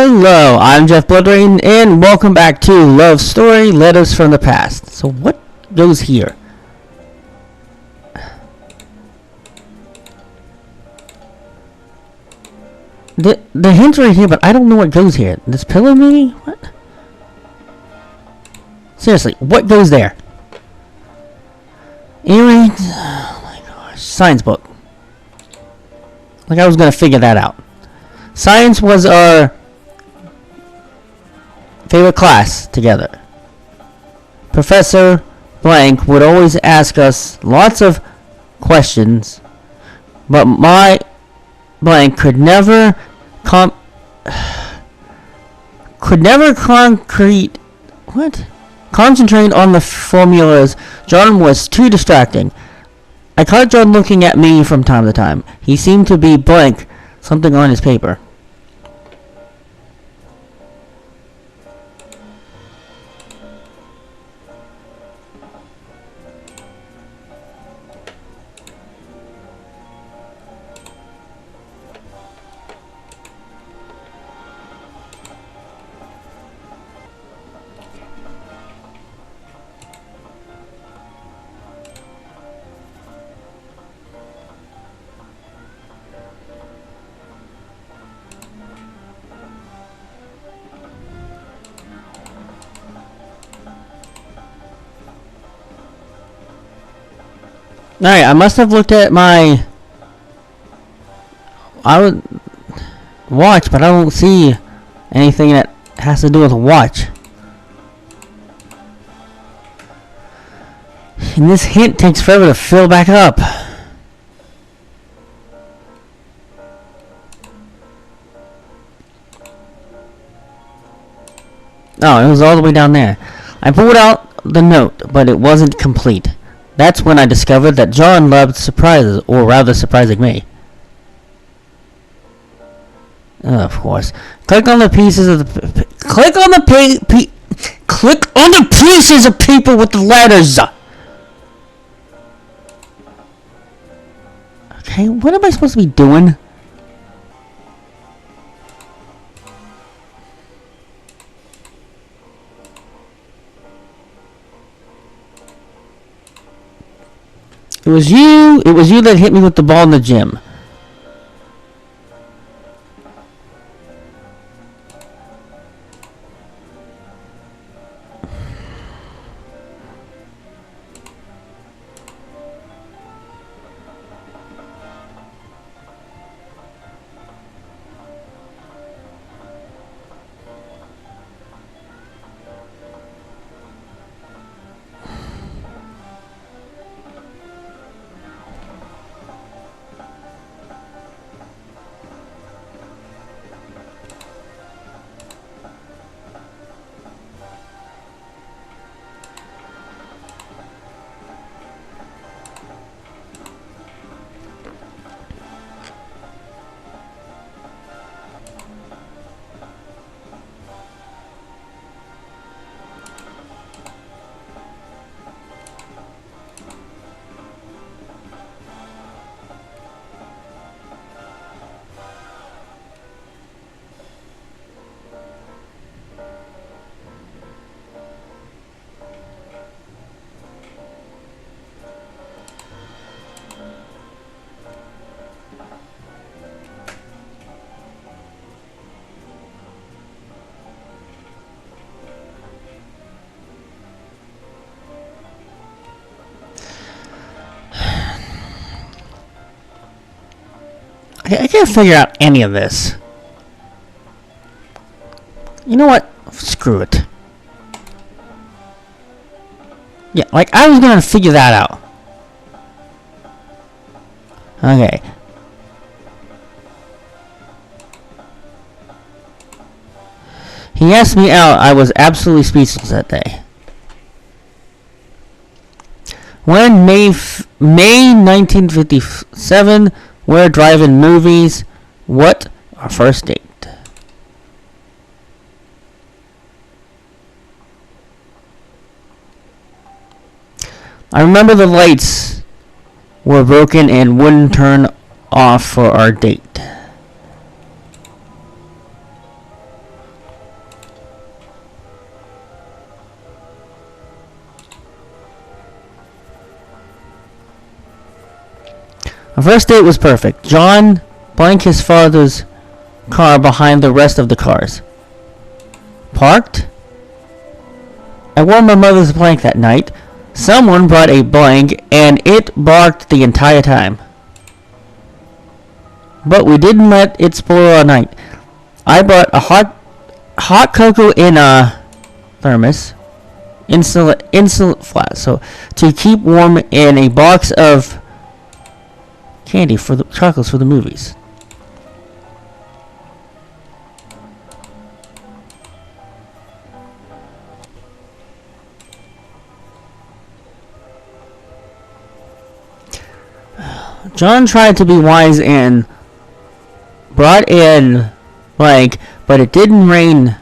Hello, I'm Jeff Bloodrain, and welcome back to Love Story Letters from the Past. So what goes here? The hint's right here, but I don't know what goes here. This pillow maybe? What? Seriously, what goes there? Earrings? Oh my gosh. Science book. Like I was gonna figure that out. Science was our favorite class together. Professor Blank would always ask us lots of questions, but my Blank could never concentrate on the formulas. John was too distracting. I caught John looking at me from time to time. He seemed to be blank something on his paper. Alright, I must have looked at my watch, but I don't see anything that has to do with a watch. And this hint takes forever to fill back up. Oh, it was all the way down there. I pulled out the note, but it wasn't complete. That's when I discovered that John loved surprises, or rather surprising me. Of course. Click on the pieces of the click on the pieces of paper with the letters. Okay, what am I supposed to be doing? It was you that hit me with the ball in the gym. I can't figure out any of this. You know what? Screw it. Yeah, like I was gonna figure that out. Okay. He asked me out. I was absolutely speechless that day. When May 1957, we're driving movies. What? Our first date. I remember the lights were broken and wouldn't turn off for our date. Our first date was perfect. John blanked his father's car behind the rest of the cars. Parked. I wore my mother's blank that night. Someone brought a blank and it barked the entire time. But we didn't let it spoil our night. I brought a hot cocoa in a thermos, insulated flat, so to keep warm, in a box of candy for the chocolates for the movies. John tried to be wise and brought in blank, but it didn't rain.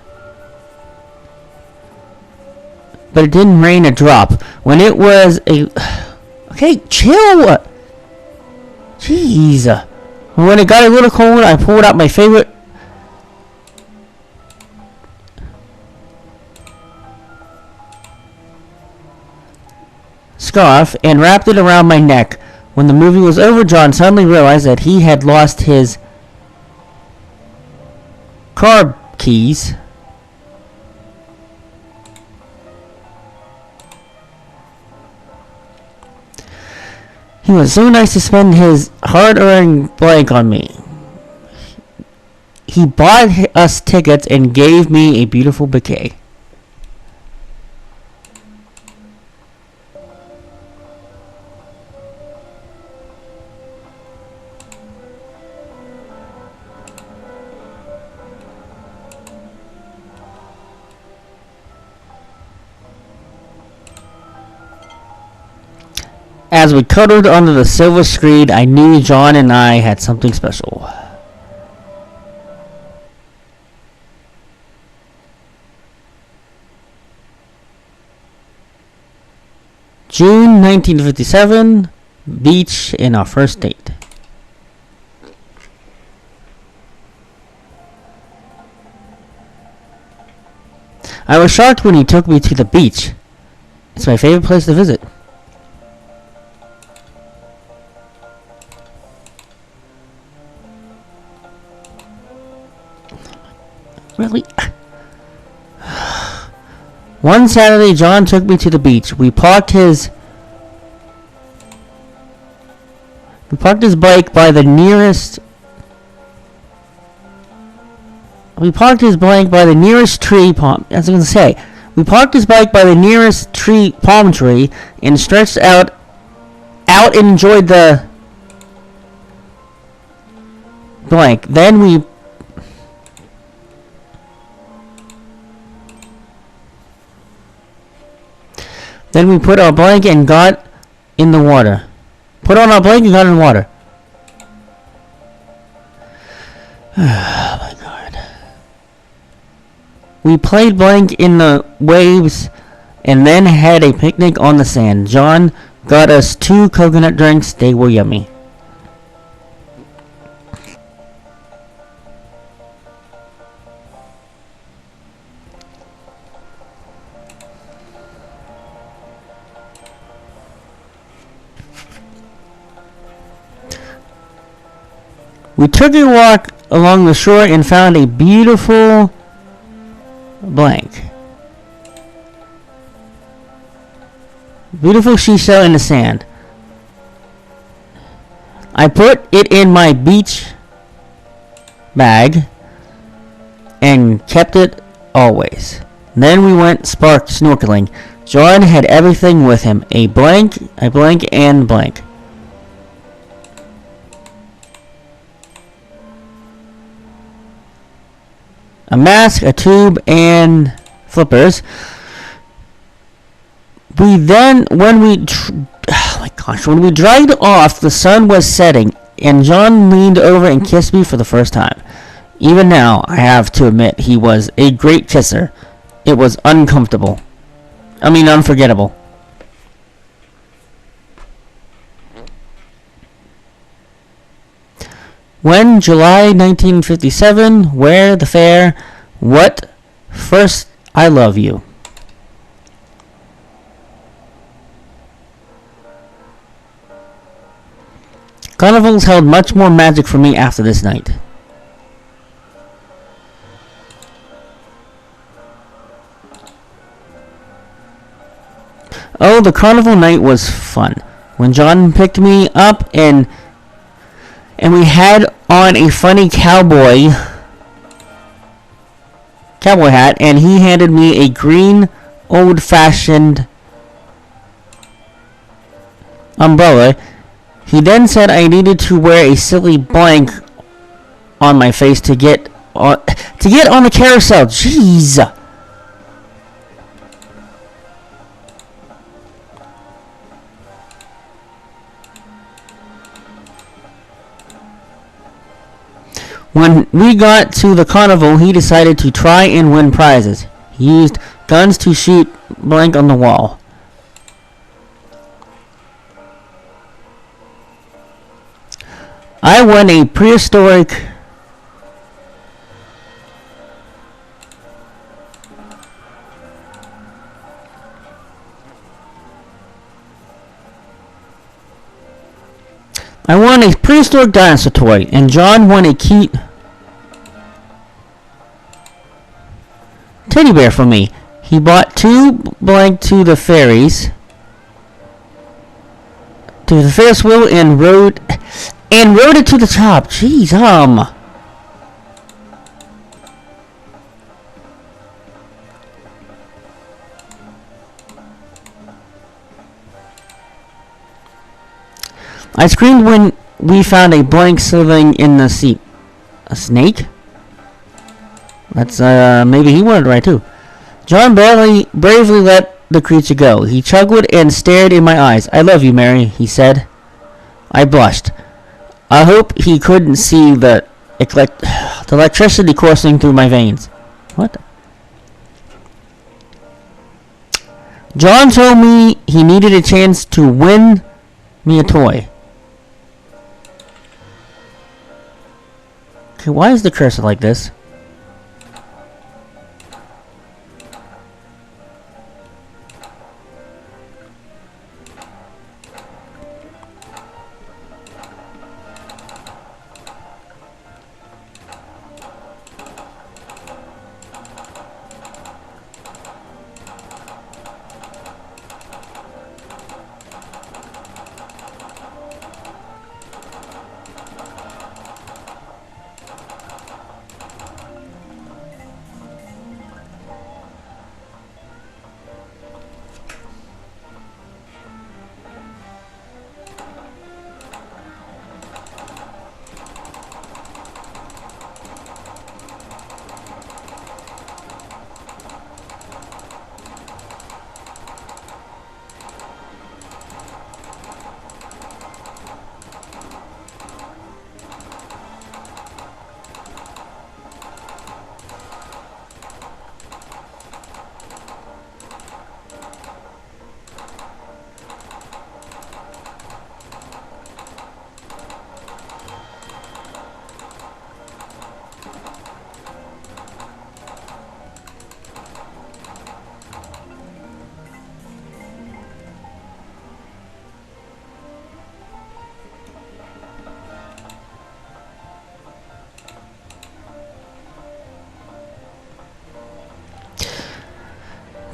But it didn't rain a drop. When it was a... Okay, chill! Jeez. When it got a little cold, I pulled out my favorite... scarf and wrapped it around my neck. When the movie was over, John suddenly realized that he had lost his car keys. He was so nice to spend his hard-earned blank on me. He bought us tickets and gave me a beautiful bouquet. As we cuddled under the silver screen, I knew John and I had something special. June 1957, beach in our first date. I was shocked when he took me to the beach. It's my favorite place to visit. Really? One Saturday, John took me to the beach. We parked his bike by the nearest. We parked his bike by the nearest tree palm. As I was gonna say, we parked his bike by the nearest palm tree, and stretched out and enjoyed the blank. Then we put our blanket and got in the water. Put on our blanket and got in the water. Oh my god. We played blank in the waves and then had a picnic on the sand. John got us 2 coconut drinks. They were yummy. We took a walk along the shore and found a beautiful blank. Beautiful seashell in the sand. I put it in my beach bag and kept it always. Then we went snorkeling. John had everything with him. A blank, and blank. A mask, a tube, and flippers. When we dragged off, the sun was setting, and John leaned over and kissed me for the first time. Even now, I have to admit, he was a great kisser. It was unforgettable. When July 1957, where the fair, what, first, I love you. Carnivals held much more magic for me after this night. Oh, the carnival night was fun. When John picked me up and we had on a funny cowboy hat, and he handed me a green old-fashioned umbrella. He then said I needed to wear a silly blank on my face to get on the carousel. Jeez. When we got to the carnival, he decided to try and win prizes. He used guns to shoot blank on the wall. I won a prehistoric dinosaur toy, and John won a cute teddy bear for me. He bought 2 blank to the Ferris wheel and rode it to the top. Jeez, I screamed when we found a blank slithering in the seat. A snake? That's, maybe he wanted to ride too. John bravely let the creature go. He chuckled and stared in my eyes. I love you, Mary, he said. I blushed. I hope he couldn't see the electricity coursing through my veins. What? John told me he needed a chance to win me a toy. Okay, why is the cursor like this?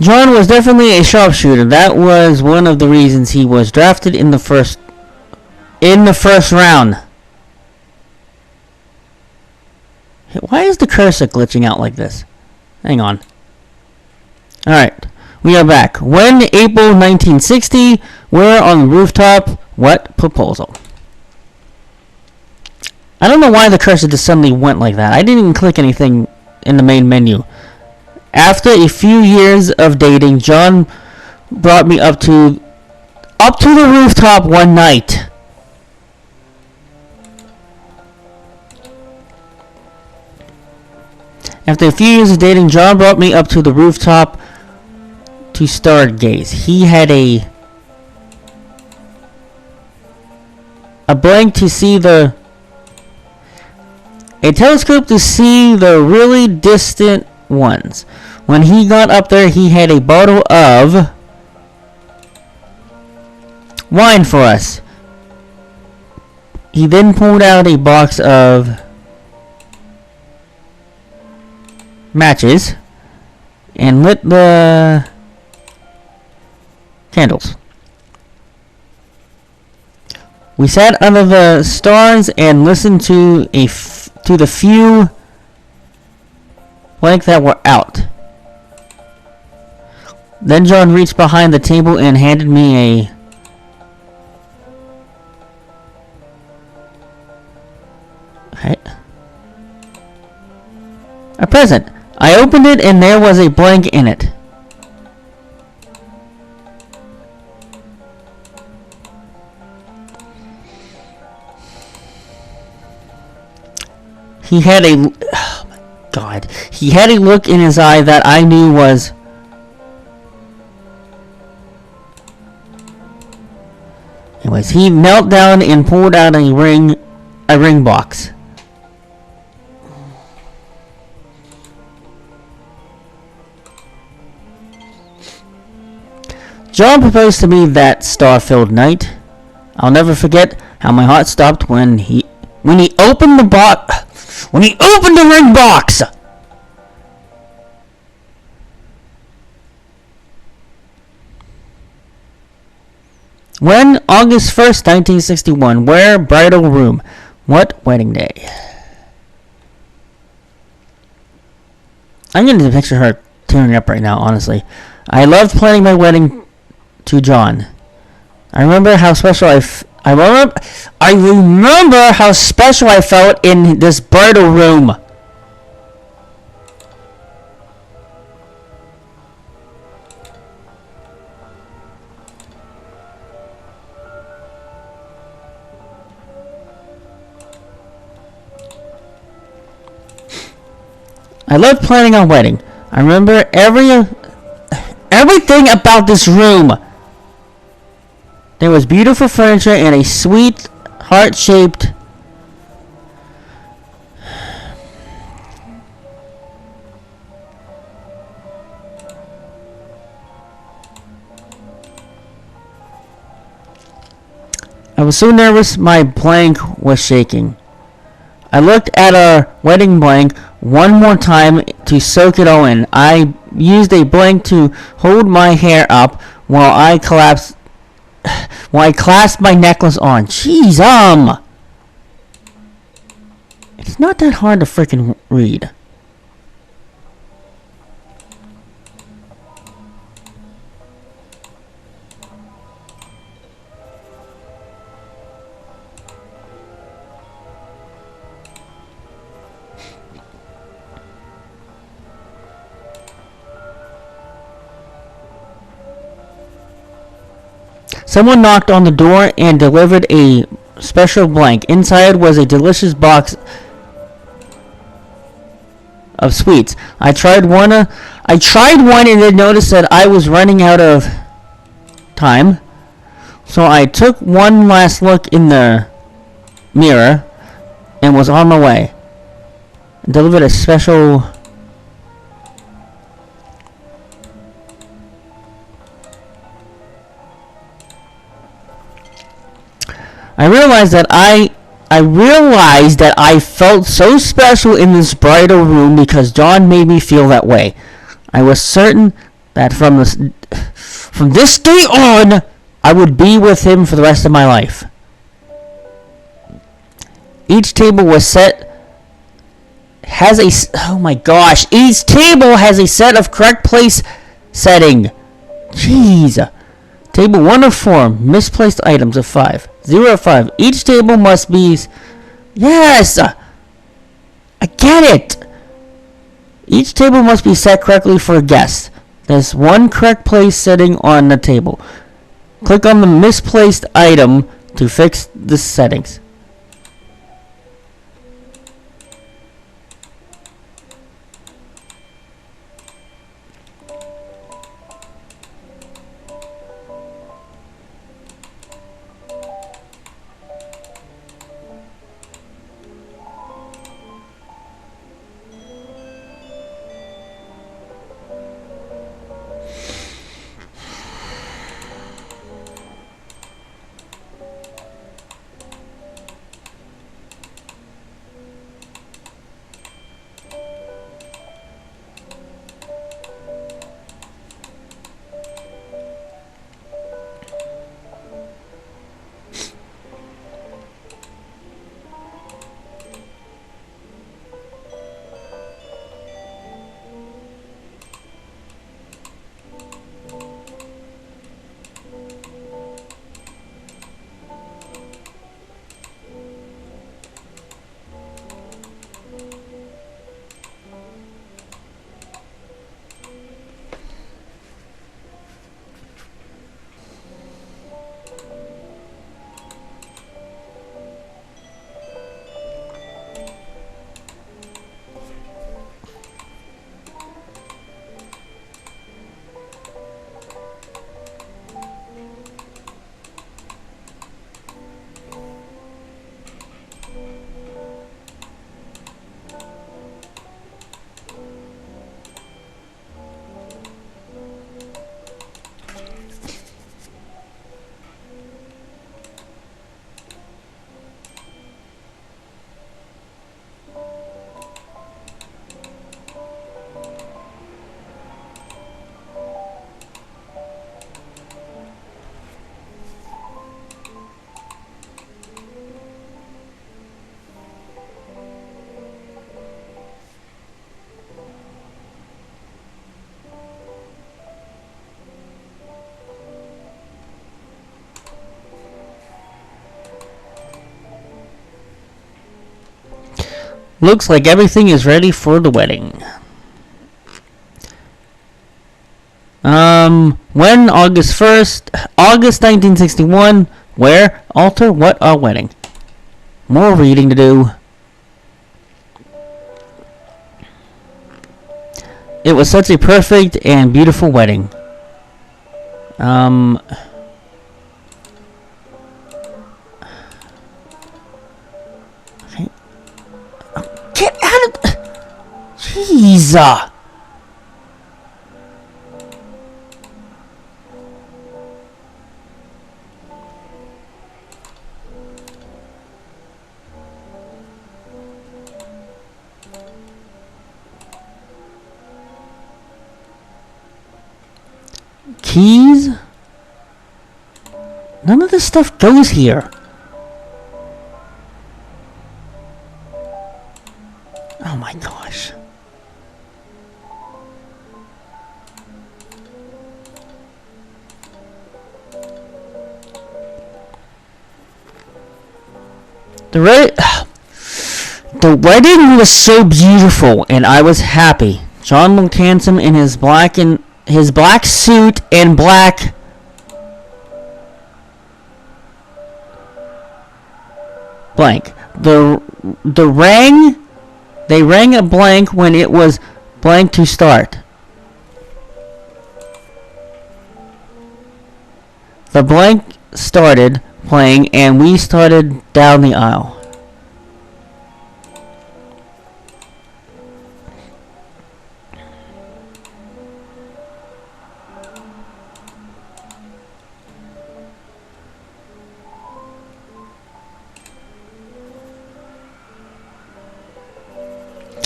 John was definitely a sharpshooter. That was one of the reasons he was drafted in the first round. Why is the cursor glitching out like this? Hang on. Alright, we are back. When April 1960, we're on the rooftop. What proposal? I don't know why the cursor just suddenly went like that. I didn't even click anything in the main menu. After a few years of dating, John brought me up to the rooftop one night. After a few years of dating, John brought me up to the rooftop to stargaze. He had a blank to see a telescope to see the really distant ones. When he got up there, he had a bottle of wine for us. He then pulled out a box of matches and lit the candles. We sat under the stars and listened to the few blank that were out. Then John reached behind the table and handed me a present. I opened it and there was a blank in it. He had a He had a look in his eye that I knew was Anyways, he knelt down and pulled out a ring box. John proposed to me that star-filled night. I'll never forget how my heart stopped when he opened the box. When he opened the ring box. When? August 1st, 1961. Where? Bridal room. What? Wedding day. I'm going to picture her tearing up right now, honestly. I loved planning my wedding to John. I remember how special I remember how special I felt in this bridal room. I loved planning our wedding. I remember everything about this room. There was beautiful furniture and a sweet, heart-shaped I was so nervous my blank was shaking. I looked at our wedding blank one more time to soak it all in. I used a blank to hold my hair up while I clasped my necklace on. Jeez, it's not that hard to freaking read. Someone knocked on the door and delivered a special blank. Inside was a delicious box of sweets. I tried one and then noticed that I was running out of time. So I took one last look in the mirror and was on my way. Delivered a special I realized that I felt so special in this bridal room because John made me feel that way. I was certain that from this day on, I would be with him for the rest of my life. Each table was set oh my gosh, each table has a set of correct place setting. Jeez. Table 1 of 4, misplaced items of 5. 0 of 5. Each table must be... Yes! I get it! Each table must be set correctly for a guest. There's one correct place setting on the table. Click on the misplaced item to fix the settings. Looks like everything is ready for the wedding. When? August 1st, August 1961. Where? Altar? What? A wedding. More reading to do. It was such a perfect and beautiful wedding. Okay. Get out of... Jeez. Keys? None of this stuff goes here. Oh my gosh. The wedding was so beautiful, and I was happy. John looked handsome in his black suit and black blank. They rang a blank when it was blank to start. The blank started playing and we started down the aisle.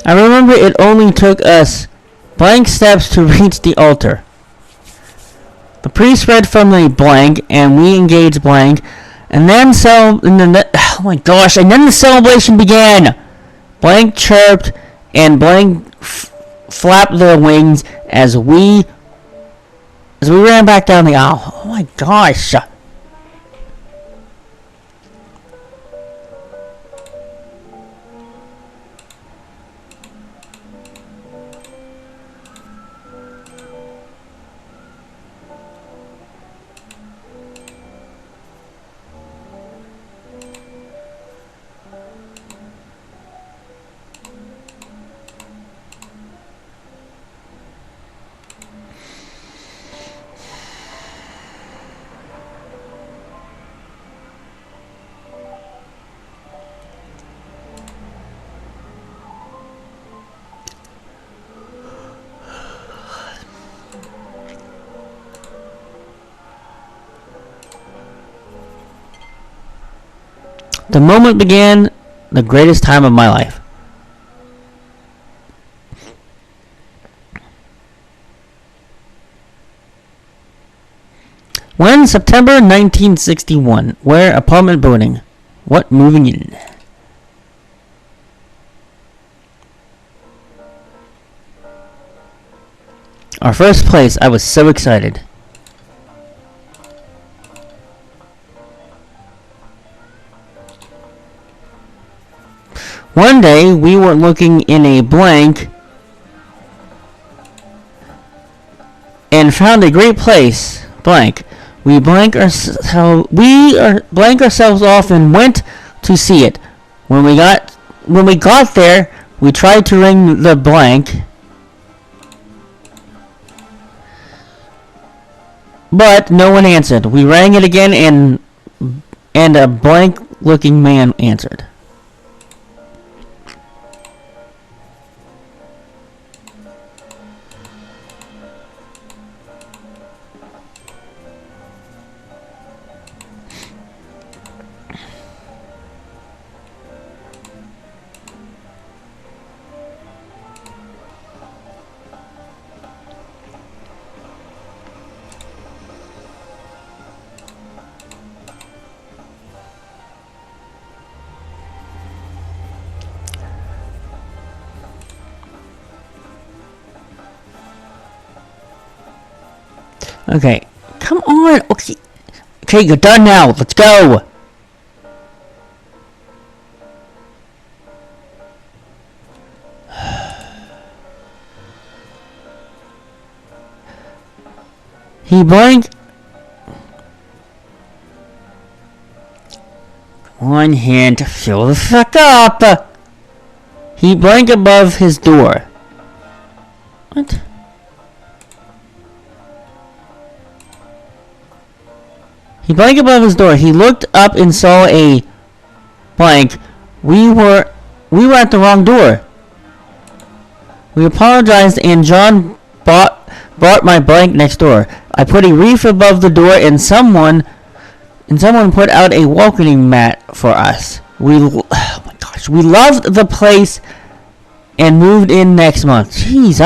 I remember it only took us blank steps to reach the altar. The priest read from the blank, and we engaged blank, and then oh my gosh! And then the celebration began. Blank chirped, and blank flapped their wings as we ran back down the aisle. Oh my gosh! The moment began the greatest time of my life. When? September 1961. Where? Apartment building. What? Moving in. Our first place. I was so excited. One day, we were looking in a blank and found a great place. Blank. We blank ourselves off and went to see it. When we got there, we tried to ring the blank, but no one answered. We rang it again, and a blank-looking man answered. Okay, come on. Okay, you're done now. Let's go. He blinked. One hand, fill the fuck up. He blinked above his door. What? He blinked above his door. He looked up and saw a blank. We were at the wrong door. We apologized and John brought my blank next door. I put a wreath above the door and someone put out a welcoming mat for us. Oh my gosh, we loved the place and moved in next month. Jeez,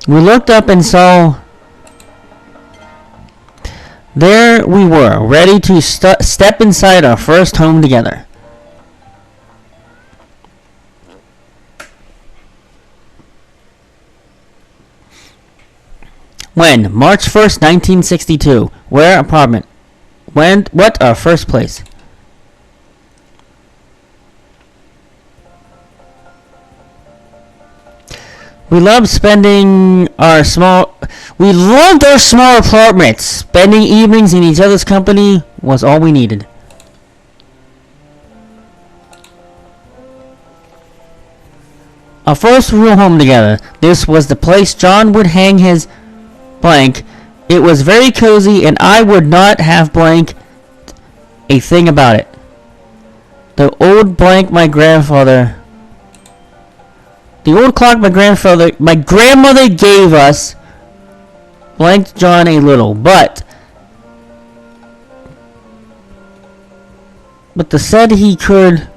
We looked up and saw. There we were, ready to step inside our first home together. When? March 1st, 1962. Where? Apartment. When? What? Our first place. We loved our small apartments. Spending evenings in each other's company was all we needed. Our first real home together. This was the place John would hang his blank. It was very cozy and I would not have blank a thing about it. The old clock my grandmother gave us blanked John a little, but he said he could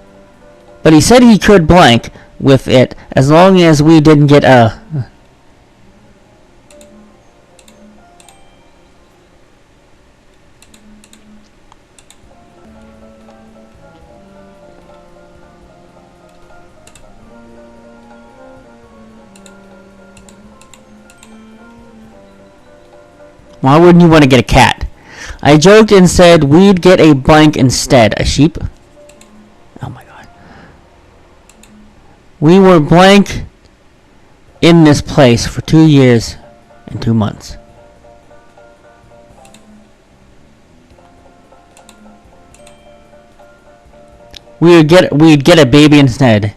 blank with it as long as we didn't get a. Why wouldn't you want to get a cat? I joked and said we'd get a blank instead. A sheep? Oh my god. We were blank in this place for 2 years and 2 months. We'd get a baby instead.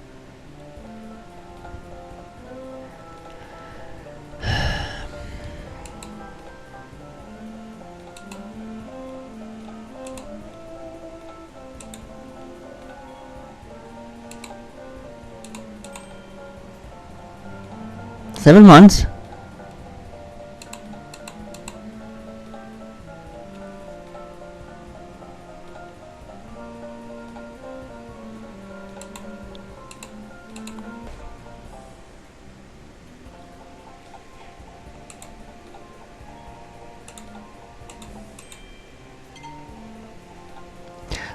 Seven months.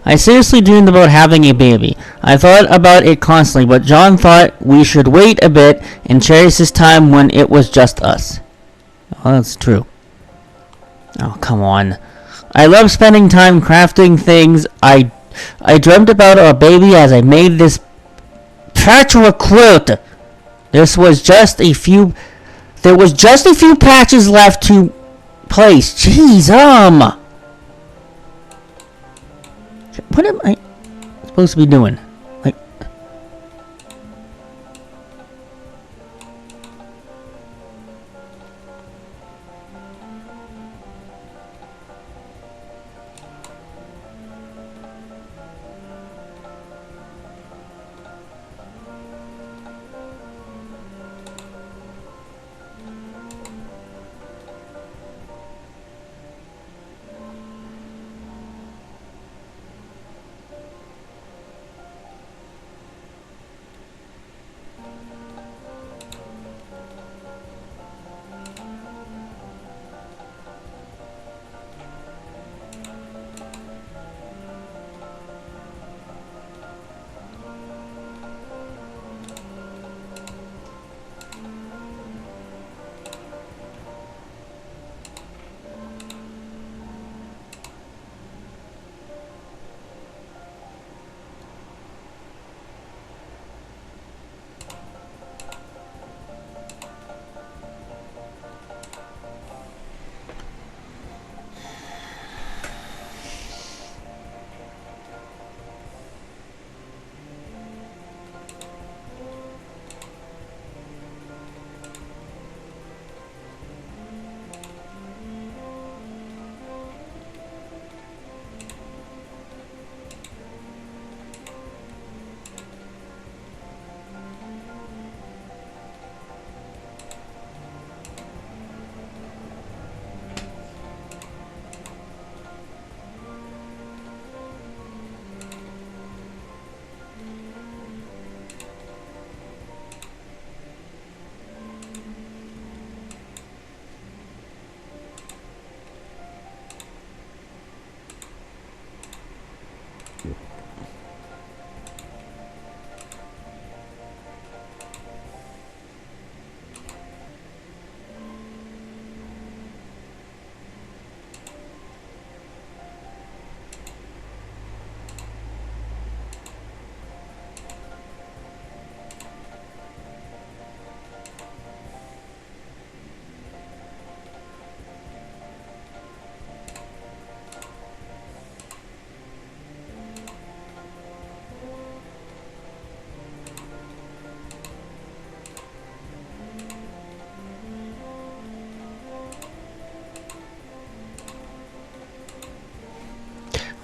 I seriously dreamed about having a baby. I thought about it constantly, but John thought we should wait a bit and cherish this time when it was just us. Oh, that's true. Oh, come on. I love spending time crafting things. I dreamt about our baby as I made this patchwork quilt. There was just a few patches left to place. Jeez, what am I supposed to be doing? Like,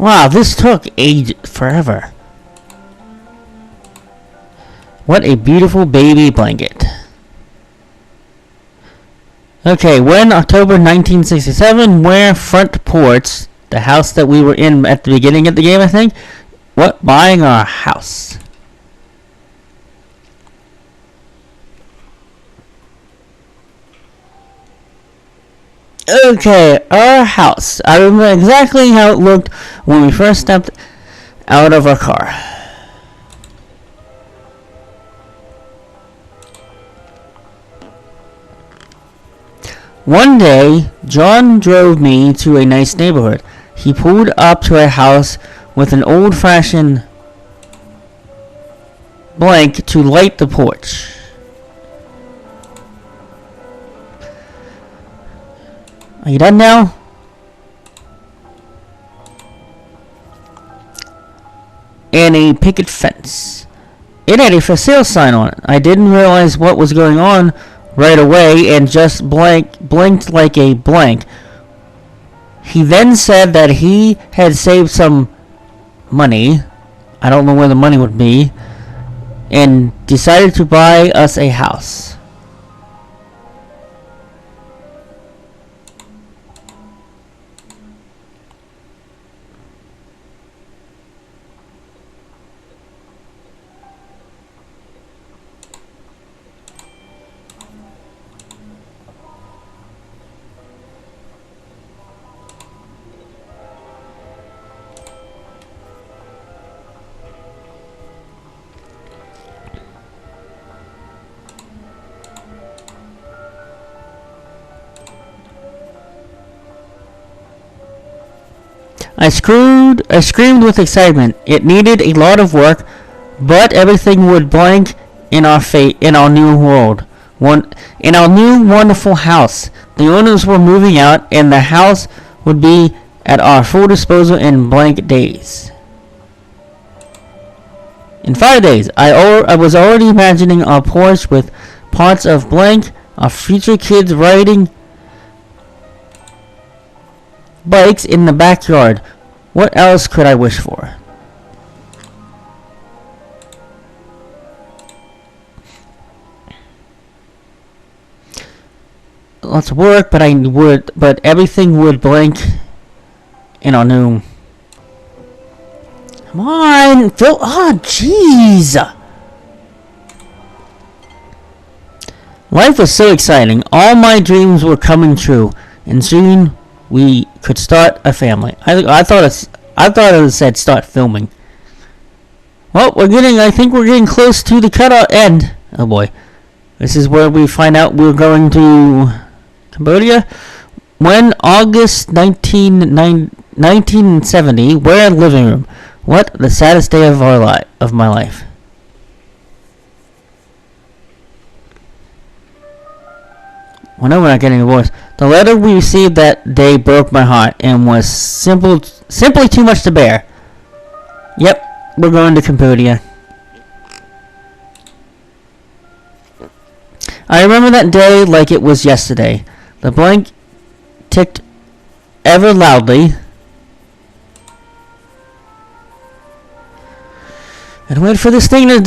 Wow, this took forever. What a beautiful baby blanket. Okay, when October 1967, where front porch, the house that we were in at the beginning of the game, I think. What? Buying our house. Okay, our house. I remember exactly how it looked when we first stepped out of our car. One day, John drove me to a nice neighborhood. He pulled up to a house with an old-fashioned blank to light the porch. Are you done now? And a picket fence. It had a for sale sign on it. I didn't realize what was going on right away and just blinked like a blank. He then said that he had saved some money. I don't know where the money would be. And decided to buy us a house. I screamed with excitement. It needed a lot of work, but everything would blank in our new world. In our new wonderful house. The owners were moving out, and the house would be at our full disposal in blank days. In 5 days, I was already imagining our porch with parts of blank, our future kids riding bikes in the backyard. What else could I wish for? Lots of work, but everything would blank in our new. Come on, Phil. Oh, jeez. Life was so exciting. All my dreams were coming true, and soon we could start a family. I thought it said start filming. Well, I think we're getting close to the cutout end. Oh boy. This is where we find out we're going to Cambodia. When August 1970, we're in living room. What the saddest day of my life. Well, no, we're not getting divorced. The letter we received that day broke my heart and was simply too much to bear. Yep, we're going to Cambodia. I remember that day like it was yesterday. The blank ticked ever loudly. And wait for this thing to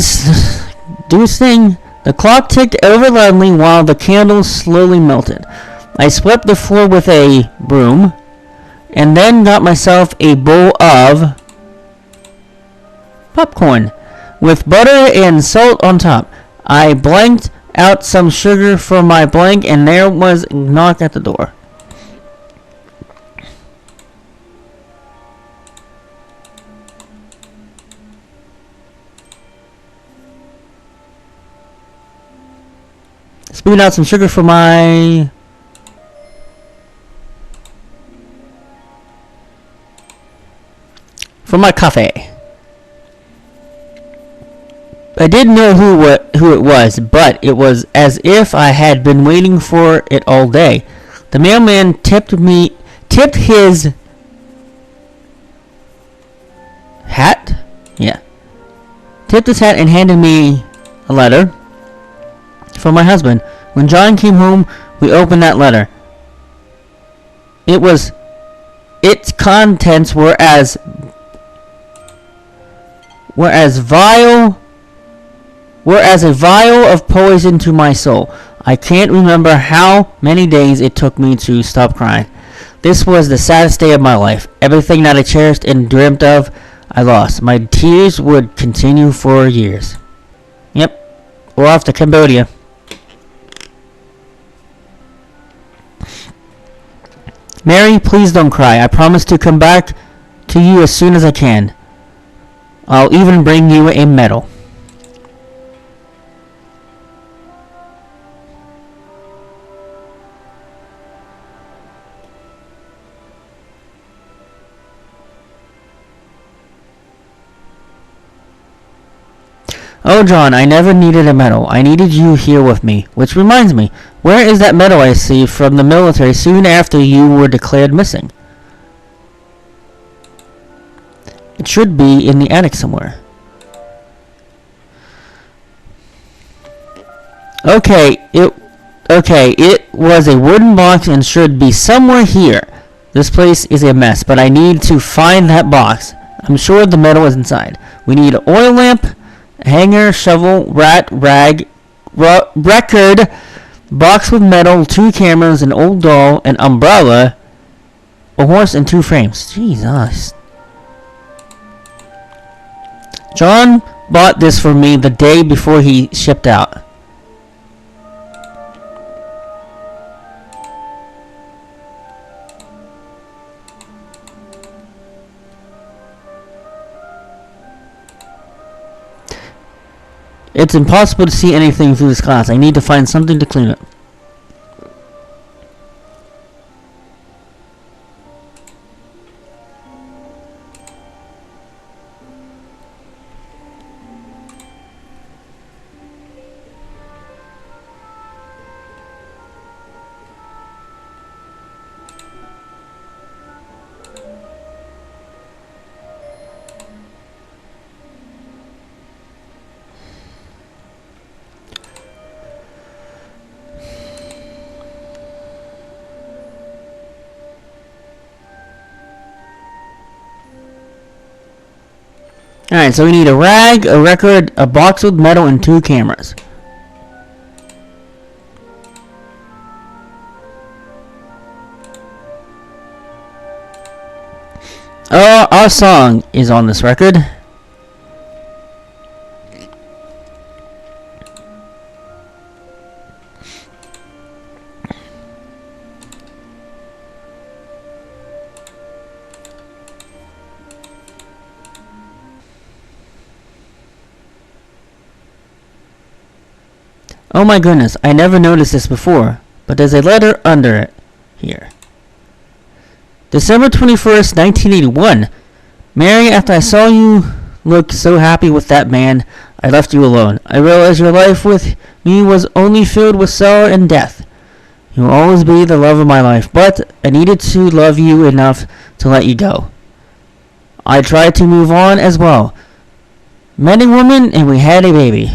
do its thing. The clock ticked ever loudly while the candles slowly melted. I swept the floor with a broom and then got myself a bowl of popcorn with butter and salt on top. I blanked out some sugar for my blank, and there was a knock at the door. Spoon out some sugar for my coffee. I didn't know who it was, but it was as if I had been waiting for it all day. The mailman tipped his hat? Yeah. Tipped his hat and handed me a letter from my husband. When John came home, we opened that letter. Its contents were as were as a vial of poison to my soul. I can't remember how many days it took me to stop crying. This was the saddest day of my life. Everything that I cherished and dreamt of, I lost. My tears would continue for years. Yep, we're off to Cambodia. Mary, please don't cry. I promise to come back to you as soon as I can. I'll even bring you a medal. Oh, John, I never needed a medal. I needed you here with me. Which reminds me, where is that medal I received from the military soon after you were declared missing? It should be in the attic somewhere. Okay, it was a wooden box and should be somewhere here. This place is a mess, but I need to find that box. I'm sure the medal is inside. We need an oil lamp, hanger, shovel, rag, record, box with metal, 2 cameras, an old doll, an umbrella, a horse, and 2 frames. Jesus. John bought this for me the day before he shipped out. It's impossible to see anything through this glass. I need to find something to clean it. Alright, so we need a rag, a record, a box with metal, and 2 cameras. Our song is on this record. Oh my goodness, I never noticed this before, but there's a letter under it here. December 21st, 1981. Mary, after I saw you look so happy with that man, I left you alone. I realized your life with me was only filled with sorrow and death. You will always be the love of my life, but I needed to love you enough to let you go. I tried to move on as well. Met a woman and we had a baby.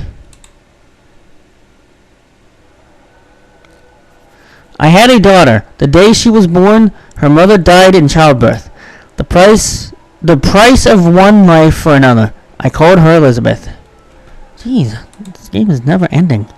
I had a daughter. The day she was born, her mother died in childbirth. The price of one life for another. I called her Elizabeth. Jeez, this game is never ending.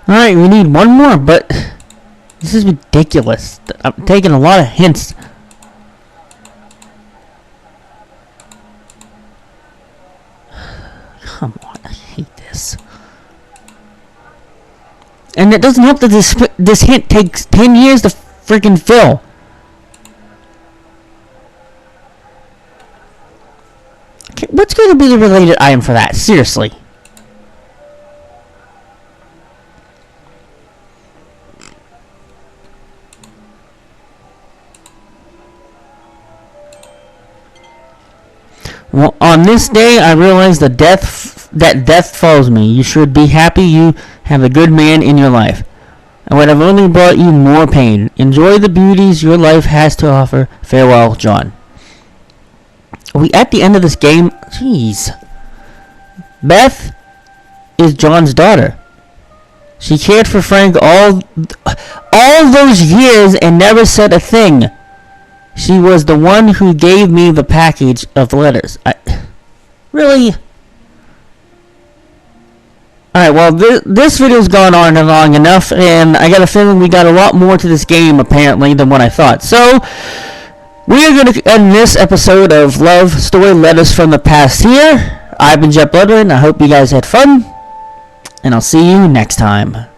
Alright, we need one more, but this is ridiculous. I'm taking a lot of hints. Come on, I hate this. And it doesn't help that this hint takes 10 years to freaking fill. Okay, what's going to be the related item for that? Seriously. Well, on this day, I realized that death follows me. You should be happy you have a good man in your life. I would have only brought you more pain. Enjoy the beauties your life has to offer. Farewell, John. Are we at the end of this game? Jeez. Beth is John's daughter. She cared for Frank all those years and never said a thing. She was the one who gave me the package of letters. Really? Alright, well, this video's gone on and long enough, and I got a feeling we got a lot more to this game, apparently, than what I thought. So, we are going to end this episode of Love Story Letters from the Past here. I've been Jeff Bloodwin. I hope you guys had fun, and I'll see you next time.